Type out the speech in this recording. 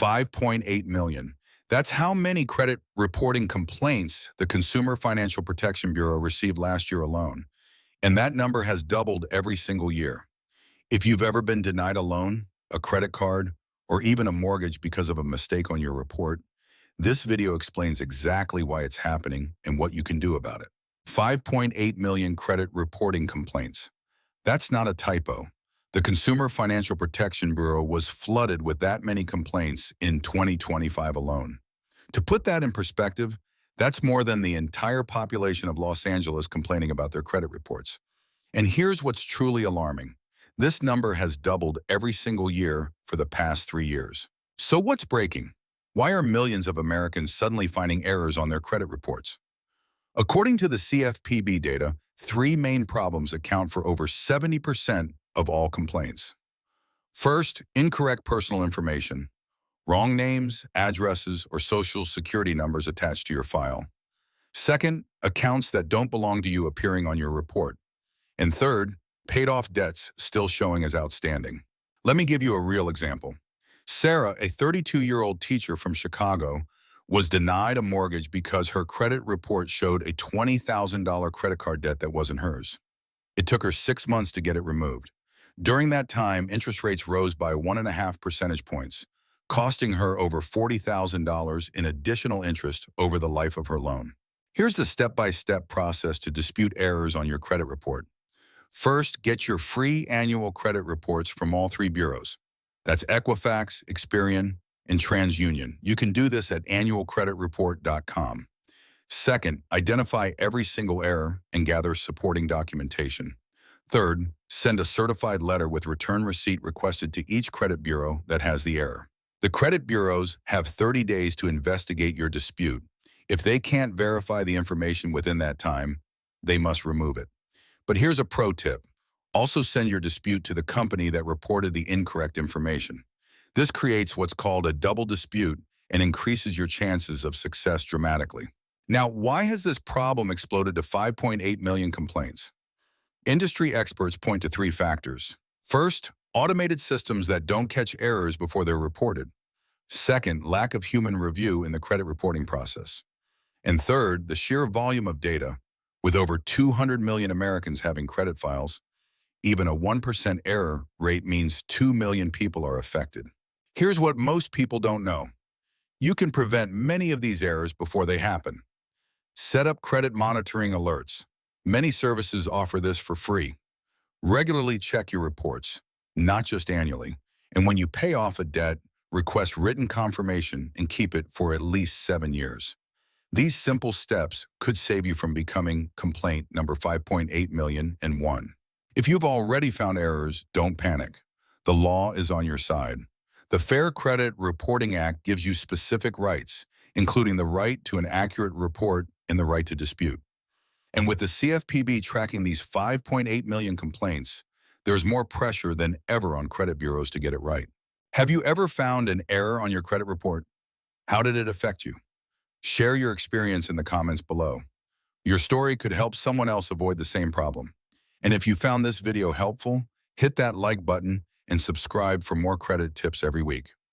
5.8 million. That's how many credit reporting complaints the Consumer Financial Protection Bureau received last year alone. And that number has doubled every single year. If you've ever been denied a loan, a credit card, or even a mortgage because of a mistake on your report, this video explains exactly why it's happening and what you can do about it. 5.8 million credit reporting complaints. That's not a typo. The Consumer Financial Protection Bureau was flooded with that many complaints in 2025 alone. To put that in perspective, that's more than the entire population of Los Angeles complaining about their credit reports. And here's what's truly alarming. This number has doubled every single year for the past 3 years. So what's breaking? Why are millions of Americans suddenly finding errors on their credit reports? According to the CFPB data, 3 main problems account for over 70% of all complaints. First, incorrect personal information. Wrong names, addresses, or social security numbers attached to your file. Second, accounts that don't belong to you appearing on your report. And third, paid-off debts still showing as outstanding. Let me give you a real example. Sarah, a 32-year-old teacher from Chicago, was denied a mortgage because her credit report showed a $20,000 credit card debt that wasn't hers. It took her 6 months to get it removed. During that time, interest rates rose by 1.5 percentage points, costing her over $40,000 in additional interest over the life of her loan. Here's the step-by-step process to dispute errors on your credit report. First, get your free annual credit reports from all 3 bureaus. That's Equifax, Experian, and TransUnion. You can do this at annualcreditreport.com. Second, identify every single error and gather supporting documentation. Third, send a certified letter with return receipt requested to each credit bureau that has the error. The credit bureaus have 30 days to investigate your dispute. If they can't verify the information within that time, they must remove it. But here's a pro tip. Also send your dispute to the company that reported the incorrect information. This creates what's called a double dispute and increases your chances of success dramatically. Now, why has this problem exploded to 5.8 million complaints? Industry experts point to 3 factors. First, automated systems that don't catch errors before they're reported. Second, lack of human review in the credit reporting process. And third, the sheer volume of data. With over 200 million Americans having credit files, even a 1% error rate means 2 million people are affected. Here's what most people don't know. You can prevent many of these errors before they happen. Set up credit monitoring alerts. Many services offer this for free. Regularly check your reports, not just annually. And when you pay off a debt, request written confirmation and keep it for at least 7 years. These simple steps could save you from becoming complaint number 5.8 million and 1. If you've already found errors, don't panic. The law is on your side. The Fair Credit Reporting Act gives you specific rights, including the right to an accurate report and the right to dispute. And with the CFPB tracking these 5.8 million complaints, there's more pressure than ever on credit bureaus to get it right. Have you ever found an error on your credit report? How did it affect you? Share your experience in the comments below. Your story could help someone else avoid the same problem. And if you found this video helpful, hit that like button and subscribe for more credit tips every week.